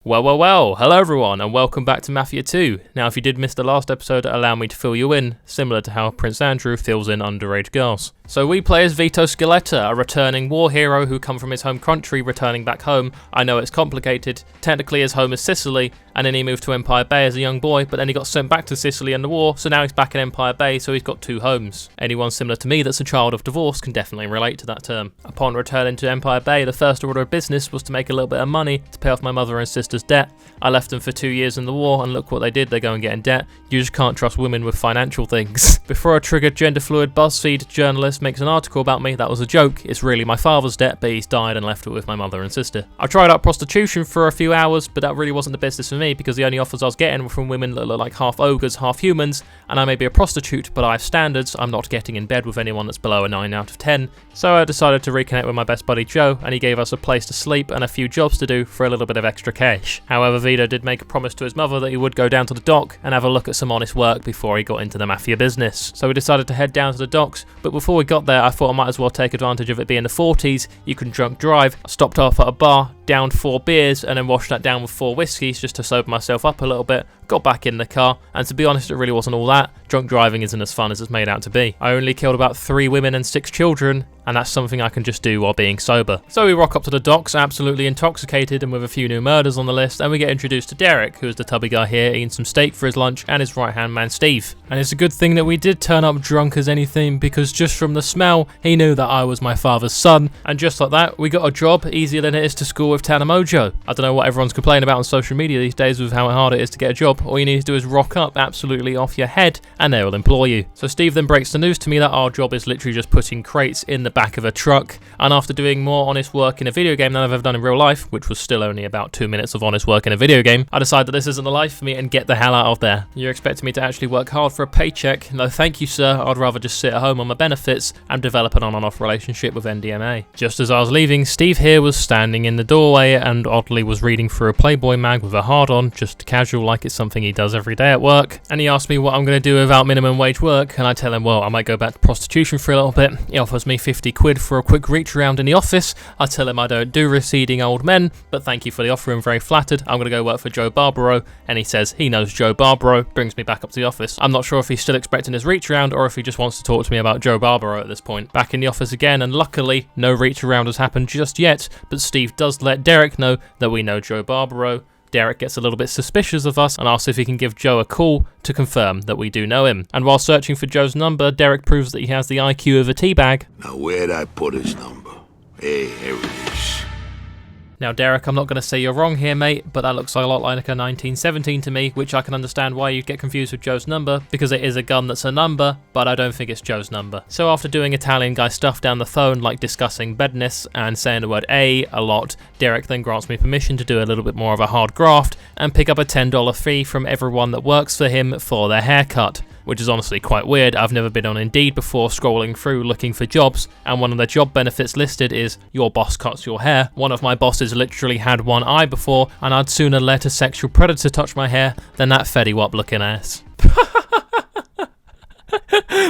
Well, hello everyone and welcome back to Mafia II. Now if you did miss the last episode, allow me to fill you in, similar to how Prince Andrew fills in underage girls. So we play as Vito Scaletta, a returning war hero who come from his home country returning back home. I know it's complicated, technically his home is Sicily, and then he moved to Empire Bay as a young boy, but then he got sent back to Sicily in the war, so now he's back in Empire Bay, so he's got two homes. Anyone similar to me that's a child of divorce can definitely relate to that term. Upon returning to Empire Bay, the first order of business was to make a little bit of money to pay off my mother and sister's debt. I left them for 2 years in the war, and look what they did, they go and get in debt. You just can't trust women with financial things. Before a triggered gender-fluid BuzzFeed journalist makes an article about me, that was a joke. It's really my father's debt, but he's died and left it with my mother and sister. I tried out prostitution for a few hours, but that really wasn't the business for me because the only offers I was getting were from women that look like half ogres, half humans, and I may be a prostitute, but I have standards. I'm not getting in bed with anyone that's below a 9 out of 10. So I decided to reconnect with my best buddy Joe, and he gave us a place to sleep and a few jobs to do for a little bit of extra cash. However, Vito did make a promise to his mother that he would go down to the dock and have a look at some honest work before he got into the mafia business. So we decided to head down to the docks, but before we got there I thought I might as well take advantage of it being the 40s, you can drunk drive. I stopped off at a bar, downed 4 beers and then washed that down with 4 whiskeys just to sober myself up a little bit, got back in the car, and to be honest it really wasn't all that. Drunk driving isn't as fun as it's made out to be. I only killed about 3 women and 6 children, and that's something I can just do while being sober. So we rock up to the docks absolutely intoxicated and with a few new murders on the list, and we get introduced to Derek, who is the tubby guy here eating some steak for his lunch, and his right hand man Steve. And it's a good thing that we did turn up drunk as anything, because just from the smell he knew that I was my father's son, and just like that we got a job easier than it is to school with Tana Mojo. I don't know what everyone's complaining about on social media these days with how hard it is to get a job. All you need to do is rock up absolutely off your head and they will employ you. So Steve then breaks the news to me that our job is literally just putting crates in the back of a truck, and after doing more honest work in a video game than I've ever done in real life, which was still only about 2 minutes of honest work in a video game, I decided that this isn't the life for me and get the hell out of there. You're expecting me to actually work hard for a paycheck? No thank you sir, I'd rather just sit at home on my benefits and develop an on and off relationship with NDMA. Just as I was leaving, Steve here was standing in the doorway and oddly was reading through a Playboy mag with a hard on, just casual like it's something he does every day at work, and he asked me what I'm going to do without minimum wage work, and I tell him well I might go back to prostitution for a little bit. He offers me 50 quid for a quick reach around in the office. I tell him I don't do receding old men, but thank you for the offer, I'm very flattered. I'm going to go work for Joe Barbaro, and he says he knows Joe Barbaro, brings me back up to the office. I'm not sure if he's still expecting his reach around or if he just wants to talk to me about Joe Barbaro at this point. Back in the office again, and luckily no reach around has happened just yet, but Steve does let Derek know that we know Joe Barbaro. Derek gets a little bit suspicious of us and asks if he can give Joe a call to confirm that we do know him. And while searching for Joe's number, Derek proves that he has the IQ of a teabag. Now where'd I put his number? Hey, here it is. Now Derek, I'm not going to say you're wrong here mate, but that looks a lot like a 1917 to me, which I can understand why you'd get confused with Joe's number, because it is a gun that's a number, but I don't think it's Joe's number. So after doing Italian guy stuff down the phone, like discussing bedness and saying the word a lot, Derek then grants me permission to do a little bit more of a hard graft and pick up a $10 fee from everyone that works for him for their haircut. Which is honestly quite weird. I've never been on Indeed before scrolling through looking for jobs, and one of the job benefits listed is your boss cuts your hair. One of my bosses literally had one eye before, and I'd sooner let a sexual predator touch my hair than that Fetty Wap looking ass.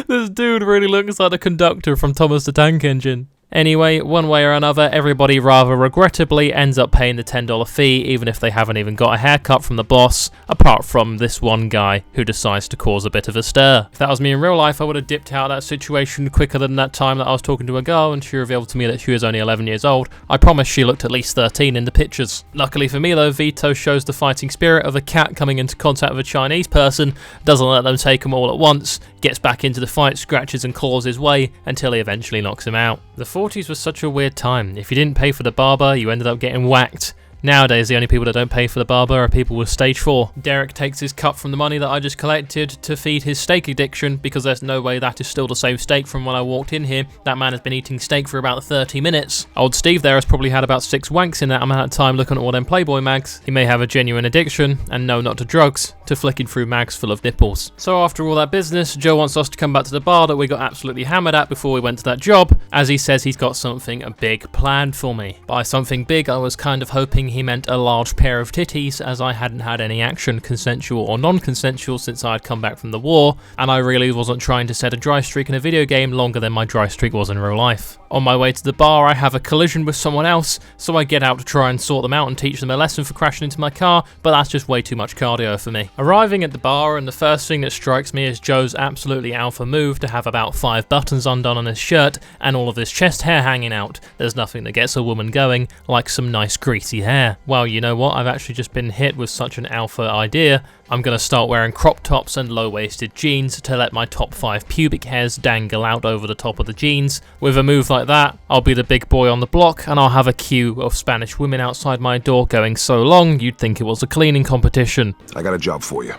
This dude really looks like the conductor from Thomas the Tank Engine. Anyway, one way or another, everybody rather regrettably ends up paying the $10 fee, even if they haven't even got a haircut from the boss, apart from this one guy who decides to cause a bit of a stir. If that was me in real life, I would have dipped out of that situation quicker than that time that I was talking to a girl and she revealed to me that she was only 11 years old. I promise she looked at least 13 in the pictures. Luckily for me though, Vito shows the fighting spirit of a cat coming into contact with a Chinese person, doesn't let them take him all at once, gets back into the fight, scratches and claws his way until he eventually knocks him out. The 40s was such a weird time. If you didn't pay for the barber, you ended up getting whacked. Nowadays, the only people that don't pay for the barber are people with stage 4. Derek takes his cut from the money that I just collected to feed his steak addiction, because there's no way that is still the same steak from when I walked in here. That man has been eating steak for about 30 minutes. Old Steve there has probably had about 6 wanks in that amount of time looking at all them Playboy mags. He may have a genuine addiction, and no, not to drugs, to flicking through mags full of nipples. So after all that business, Joe wants us to come back to the bar that we got absolutely hammered at before we went to that job, as he says he's got something big planned for me. By something big, I was kind of hoping he meant a large pair of titties, as I hadn't had any action, consensual or non-consensual, since I had come back from the war, and I really wasn't trying to set a dry streak in a video game longer than my dry streak was in real life. On my way to the bar, I have a collision with someone else, so I get out to try and sort them out and teach them a lesson for crashing into my car, but that's just way too much cardio for me. Arriving at the bar, and the first thing that strikes me is Joe's absolutely alpha move to have about 5 buttons undone on his shirt and all of his chest hair hanging out. There's nothing that gets a woman going like some nice greasy hair. Well, you know what? I've actually just been hit with such an alpha idea. I'm going to start wearing crop tops and low-waisted jeans to let my top 5 pubic hairs dangle out over the top of the jeans. With a move like that, I'll be the big boy on the block and I'll have a queue of Spanish women outside my door going so long you'd think it was a cleaning competition. I got a job for you.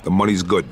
The money's good.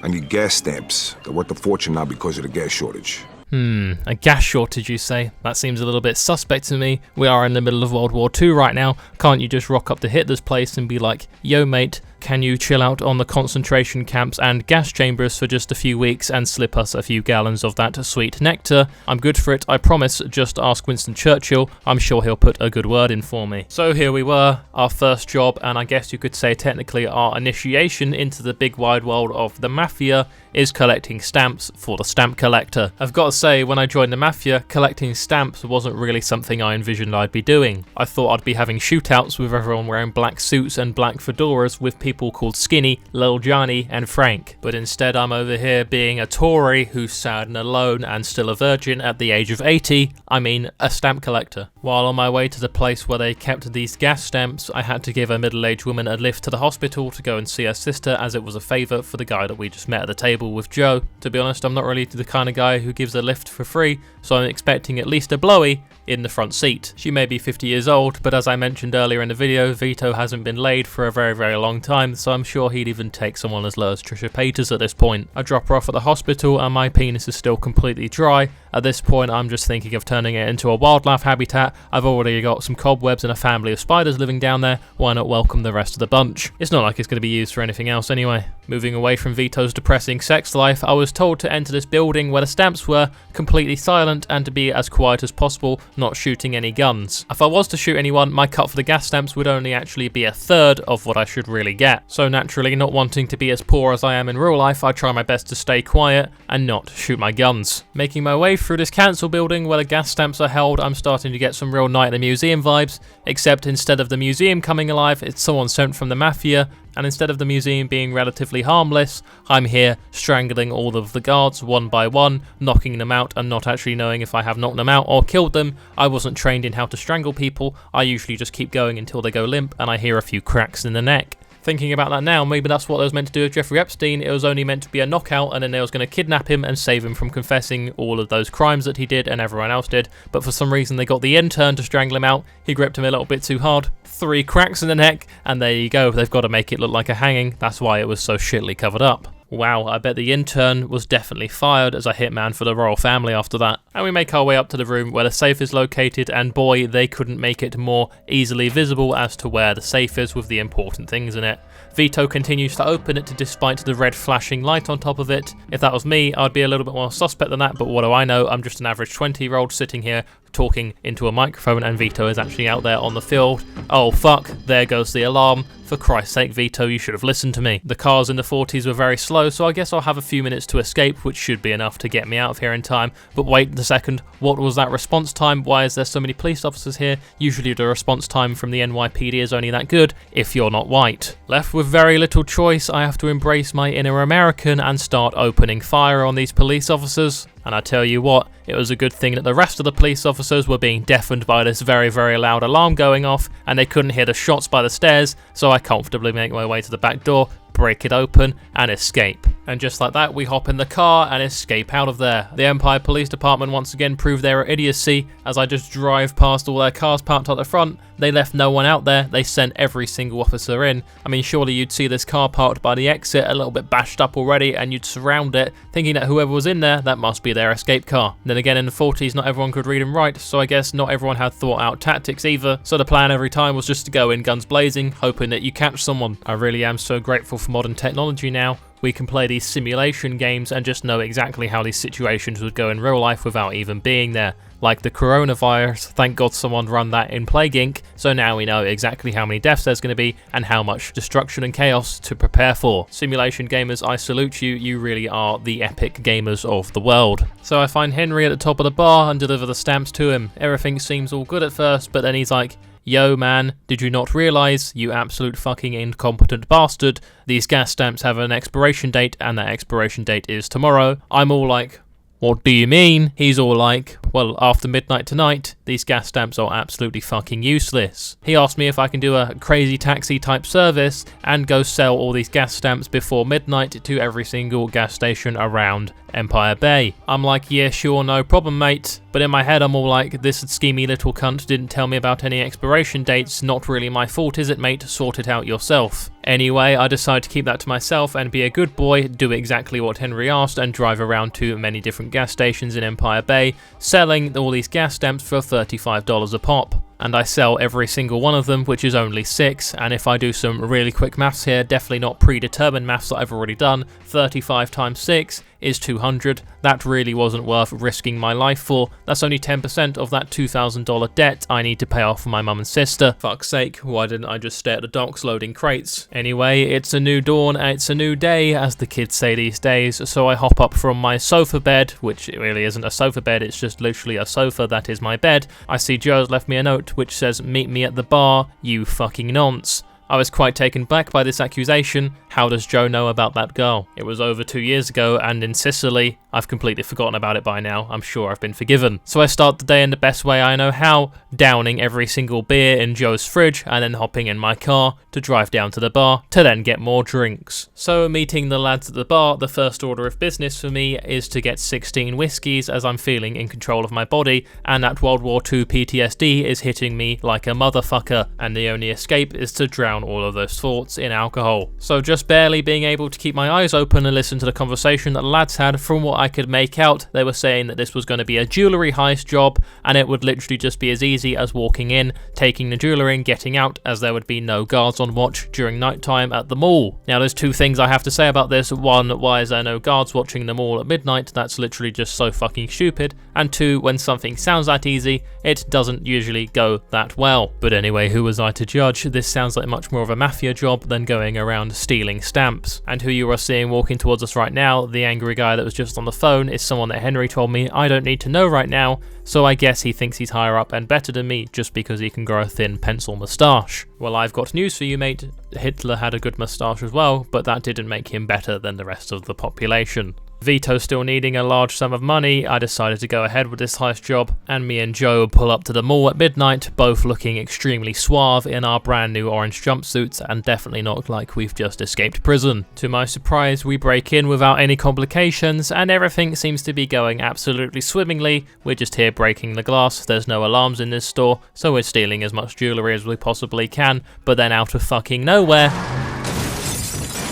I need gas stamps. They're worth a fortune now because of the gas shortage. A gas shortage, you say? That seems a little bit suspect to me. We are in the middle of World War II right now. Can't you just rock up to Hitler's place and be like, yo mate, can you chill out on the concentration camps and gas chambers for just a few weeks and slip us a few gallons of that sweet nectar? I'm good for it, I promise. Just ask Winston Churchill. I'm sure he'll put a good word in for me. So here we were, our first job, and I guess you could say technically our initiation into the big wide world of the Mafia is collecting stamps for the stamp collector. I've got to say, when I joined the Mafia, collecting stamps wasn't really something I envisioned I'd be doing. I thought I'd be having shootouts with everyone wearing black suits and black fedoras with people called Skinny, Lil Johnny and Frank. But instead I'm over here being a Tory who's sad and alone and still a virgin at the age of 80, I mean a stamp collector. While on my way to the place where they kept these gas stamps, I had to give a middle-aged woman a lift to the hospital to go and see her sister, as it was a favour for the guy that we just met at the table with Joe. To be honest, I'm not really the kind of guy who gives a lift for free, so I'm expecting at least a blowy in the front seat. She may be 50 years old, but as I mentioned earlier in the video, Vito hasn't been laid for a very, very long time, so I'm sure he'd even take someone as low as Trisha Paytas at this point. I drop her off at the hospital and my penis is still completely dry. At this point, I'm just thinking of turning it into a wildlife habitat. I've already got some cobwebs and a family of spiders living down there. Why not welcome the rest of the bunch? It's not like it's going to be used for anything else anyway. Moving away from Vito's depressing sex life, I was told to enter this building where the stamps were completely silent and to be as quiet as possible, not shooting any guns. If I was to shoot anyone, my cut for the gas stamps would only actually be a third of what I should really get. So naturally, not wanting to be as poor as I am in real life, I try my best to stay quiet and not shoot my guns. Making my way through this council building where the gas stamps are held, I'm starting to get some real Night at the Museum vibes, except instead of the museum coming alive, it's someone sent from the Mafia, and instead of the museum being relatively harmless, I'm here strangling all of the guards one by one, knocking them out and not actually knowing if I have knocked them out or killed them. I wasn't trained in how to strangle people. I usually just keep going until they go limp and I hear a few cracks in the neck. Thinking about that now, maybe that's what they was meant to do with Jeffrey Epstein. It was only meant to be a knockout and then they was going to kidnap him and save him from confessing all of those crimes that he did and everyone else did. But for some reason they got the intern to strangle him out. He gripped him a little bit too hard. 3 cracks in the neck, and there you go. They've got to make it look like a hanging. That's why it was so shittily covered up. Wow, I bet the intern was definitely fired as a hitman for the royal family after that. And we make our way up to the room where the safe is located, and boy, they couldn't make it more easily visible as to where the safe is with the important things in it. Vito continues to open it despite the red flashing light on top of it. If that was me, I'd be a little bit more suspect than that, but what do I know? I'm just an average 20-year-old sitting here talking into a microphone, and Vito is actually out there on the field. Oh fuck, there goes the alarm. For Christ's sake, Vito, you should have listened to me. The cars in the 40s were very slow, so I guess I'll have a few minutes to escape, which should be enough to get me out of here in time. But wait a second, what was that response time? Why is there so many police officers here? Usually the response time from the NYPD is only that good if you're not white. Left with very little choice, I have to embrace my inner American and start opening fire on these police officers. And I tell you what, it was a good thing that the rest of the police officers were being deafened by this very, very loud alarm going off, and they couldn't hear the shots by the stairs, so I comfortably make my way to the back door, break it open, and escape. And just like that, we hop in the car and escape out of there. The Empire Police Department once again proved their idiocy as I just drive past all their cars parked at the front. They left no one out there. They sent every single officer in. I mean, surely you'd see this car parked by the exit a little bit bashed up already and you'd surround it, thinking that whoever was in there, that must be their escape car. Then again, in the 40s, not everyone could read and write, so I guess not everyone had thought out tactics either. So the plan every time was just to go in guns blazing, hoping that you catch someone. I really am so grateful for modern technology now. We can play these simulation games and just know exactly how these situations would go in real life without even being there. Like the coronavirus, thank God someone run that in Plague Inc, so now we know exactly how many deaths there's going to be and how much destruction and chaos to prepare for. Simulation gamers, I salute you, you really are the epic gamers of the world. So I find Henry at the top of the bar and deliver the stamps to him. Everything seems all good at first, but then he's like, "Yo man, did you not realise, you absolute fucking incompetent bastard, these gas stamps have an expiration date and that expiration date is tomorrow?" I'm all like, "What do you mean?" He's all like, "Well, after midnight tonight, these gas stamps are absolutely fucking useless." He asked me if I can do a crazy taxi type service and go sell all these gas stamps before midnight to every single gas station around Empire Bay. I'm like, "Yeah, sure, no problem, mate." But in my head, I'm all like, "This schemy little cunt didn't tell me about any expiration dates. Not really my fault, is it, mate? Sort it out yourself." Anyway, I decide to keep that to myself and be a good boy, do exactly what Henry asked, and drive around to many different gas stations in Empire Bay, selling all these gas stamps for $35 a pop. And I sell every single one of them, which is only 6, and if I do some really quick maths here, definitely not predetermined maths that I've already done, 35 times 6 is 200. That really wasn't worth risking my life for. That's only 10% of that $2,000 debt I need to pay off for my mum and sister. Fuck's sake, why didn't I just stay at the docks loading crates? Anyway, it's a new dawn, it's a new day, as the kids say these days, so I hop up from my sofa bed, which really isn't a sofa bed, it's just literally a sofa that is my bed. I see Joe's left me a note which says, "Meet me at the bar, you fucking nonce." I was quite taken back by this accusation. How does Joe know about that girl? It was over 2 years ago and in Sicily. I've completely forgotten about it by now. I'm sure I've been forgiven. So I start the day in the best way I know how, downing every single beer in Joe's fridge and then hopping in my car to drive down to the bar to then get more drinks. So meeting the lads at the bar, the first order of business for me is to get 16 whiskies as I'm feeling in control of my body and that World War II PTSD is hitting me like a motherfucker, and the only escape is to drown all of those thoughts in alcohol. So just barely being able to keep my eyes open and listen to the conversation that the lads had. From what I could make out, they were saying that this was going to be a jewellery heist job and it would literally just be as easy as walking in, taking the jewellery and getting out, as there would be no guards on watch during night time at the mall. Now there's two things I have to say about this. One, why is there no guards watching the mall at midnight? That's literally just so fucking stupid. And two, when something sounds that easy, it doesn't usually go that well. But anyway, who was I to judge? This sounds like much more of a mafia job than going around stealing stamps. And who you are seeing walking towards us right now, the angry guy that was just on the phone, is someone that Henry told me I don't need to know right now, so I guess he thinks he's higher up and better than me just because he can grow a thin pencil moustache. Well, I've got news for you, mate. Hitler had a good moustache as well, but that didn't make him better than the rest of the population. Vito still needing a large sum of money, I decided to go ahead with this heist job, and me and Joe pull up to the mall at midnight, both looking extremely suave in our brand new orange jumpsuits and definitely not like we've just escaped prison. To my surprise, we break in without any complications and everything seems to be going absolutely swimmingly. We're just here breaking the glass, there's no alarms in this store, so we're stealing as much jewellery as we possibly can, but then out of fucking nowhere,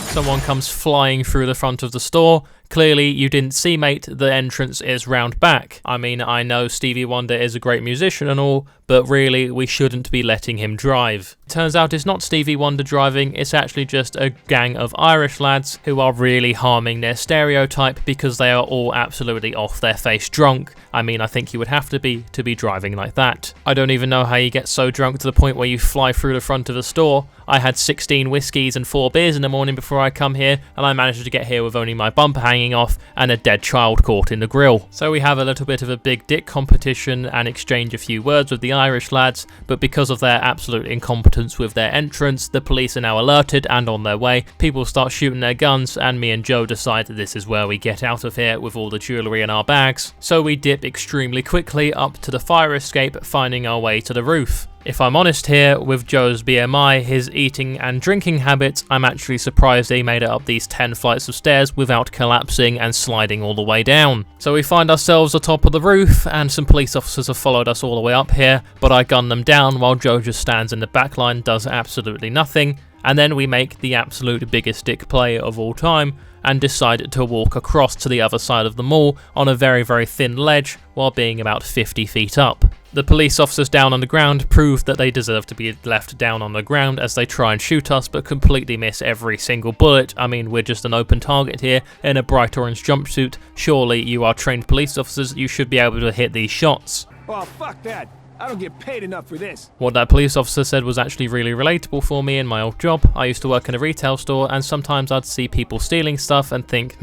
someone comes flying through the front of the store. Clearly, you didn't see, mate, the entrance is round back. I mean, I know Stevie Wonder is a great musician and all, but really, we shouldn't be letting him drive. Turns out it's not Stevie Wonder driving, it's actually just a gang of Irish lads who are really harming their stereotype because they are all absolutely off their face drunk. I mean, I think you would have to be driving like that. I don't even know how you get so drunk to the point where you fly through the front of the store. I had 16 whiskies and 4 beers in the morning before I come here, and I managed to get here with only my bumper hanging off and a dead child caught in the grill. So we have a little bit of a big dick competition and exchange a few words with the Irish lads, but because of their absolute incompetence with their entrance, the police are now alerted and on their way. People start shooting their guns, and me and Joe decide that this is where we get out of here with all the jewellery in our bags. So we dip extremely quickly up to the fire escape, finding our way to the roof. If I'm honest here, with Joe's BMI, his eating and drinking habits, I'm actually surprised he made it up these 10 flights of stairs without collapsing and sliding all the way down. So we find ourselves atop of the roof, and some police officers have followed us all the way up here, but I gun them down while Joe just stands in the back line, does absolutely nothing, and then we make the absolute biggest dick play of all time, and decide to walk across to the other side of the mall on a very, very thin ledge while being about 50 feet up. The police officers down on the ground prove that they deserve to be left down on the ground as they try and shoot us but completely miss every single bullet. I mean, we're just an open target here in a bright orange jumpsuit. Surely you are trained police officers, you should be able to hit these shots. Oh, fuck that. I don't get paid enough for this. What that police officer said was actually really relatable for me in my old job. I used to work in a retail store and sometimes I'd see people stealing stuff and think,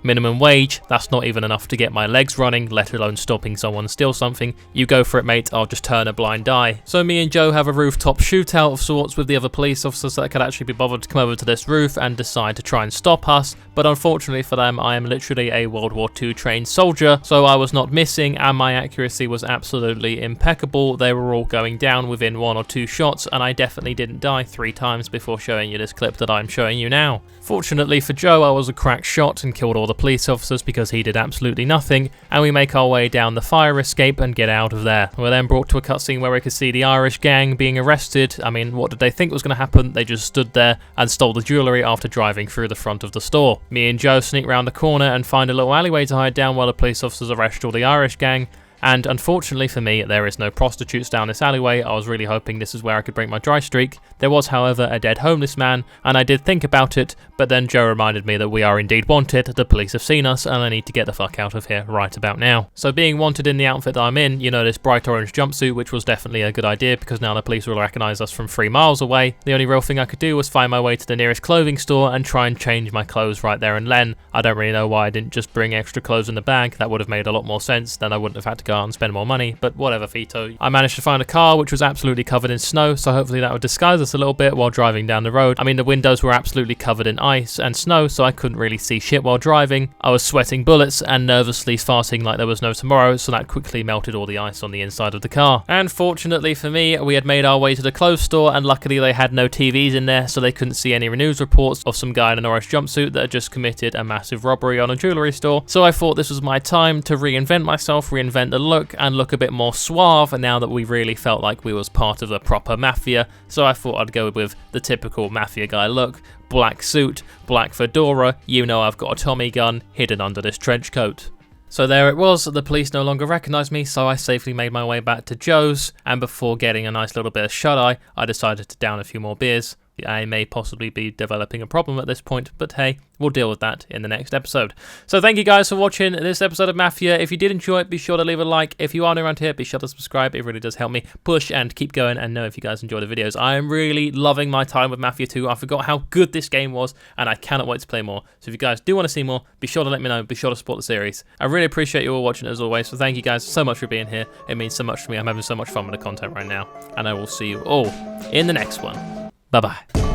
minimum wage, that's not even enough to get my legs running, let alone stopping someone steal something. You go for it, mate, I'll just turn a blind eye. So me and Joe have a rooftop shootout of sorts with the other police officers that could actually be bothered to come over to this roof and decide to try and stop us. But unfortunately for them, I am literally a World War II trained soldier, so I was not missing and my accuracy was absolutely impeccable. They were all going down within 1 or 2 shots and I definitely didn't die 3 times before showing you this clip that I'm showing you now. Fortunately for Joe, I was a crack shot and killed all the police officers because he did absolutely nothing, and we make our way down the fire escape and get out of there. We're then brought to a cutscene where we can see the Irish gang being arrested. I mean, what did they think was going to happen? They just stood there and stole the jewellery after driving through the front of the store. Me and Joe sneak round the corner and find a little alleyway to hide down while the police officers arrest all the Irish gang. And unfortunately for me, there is no prostitutes down this alleyway. I was really hoping this is where I could break my dry streak. There was, however, a dead homeless man, and I did think about it, but then Joe reminded me that we are indeed wanted, the police have seen us, and I need to get the fuck out of here right about now. So being wanted in the outfit that I'm in, you know, this bright orange jumpsuit, which was definitely a good idea because now the police will recognise us from 3 miles away. The only real thing I could do was find my way to the nearest clothing store and try and change my clothes right there and then. I don't really know why I didn't just bring extra clothes in the bag. That would have made a lot more sense, then I wouldn't have had to go out and spend more money. But whatever, Vito. I managed to find a car which was absolutely covered in snow, so hopefully that would disguise us a little bit while driving down the road. I mean, the windows were absolutely covered in ice and snow, so I couldn't really see shit while driving. I was sweating bullets and nervously farting like there was no tomorrow, so that quickly melted all the ice on the inside of the car. And fortunately for me, we had made our way to the clothes store, and luckily they had no TVs in there, so they couldn't see any news reports of some guy in an orange jumpsuit that had just committed a massive robbery on a jewellery store. So I thought this was my time to reinvent myself, reinvent the look, and look a bit more suave now that we really felt like we was part of the proper mafia. So I thought I'd go with the typical mafia guy look. Black suit, black fedora, you know I've got a Tommy gun hidden under this trench coat. So there it was, the police no longer recognised me, so I safely made my way back to Joe's, and before getting a nice little bit of shut-eye, I decided to down a few more beers. I may possibly be developing a problem at this point, but hey, we'll deal with that in the next episode. So thank you guys for watching this episode of Mafia. If you did enjoy it, be sure to leave a like. If you are new around here, be sure to subscribe. It really does help me push and keep going and know if you guys enjoy the videos. I am really loving my time with Mafia 2. I forgot how good this game was, and I cannot wait to play more. So if you guys do want to see more, be sure to let me know. Be sure to support the series. I really appreciate you all watching as always, so thank you guys so much for being here. It means so much to me. I'm having so much fun with the content right now, and I will see you all in the next one. Bye-bye.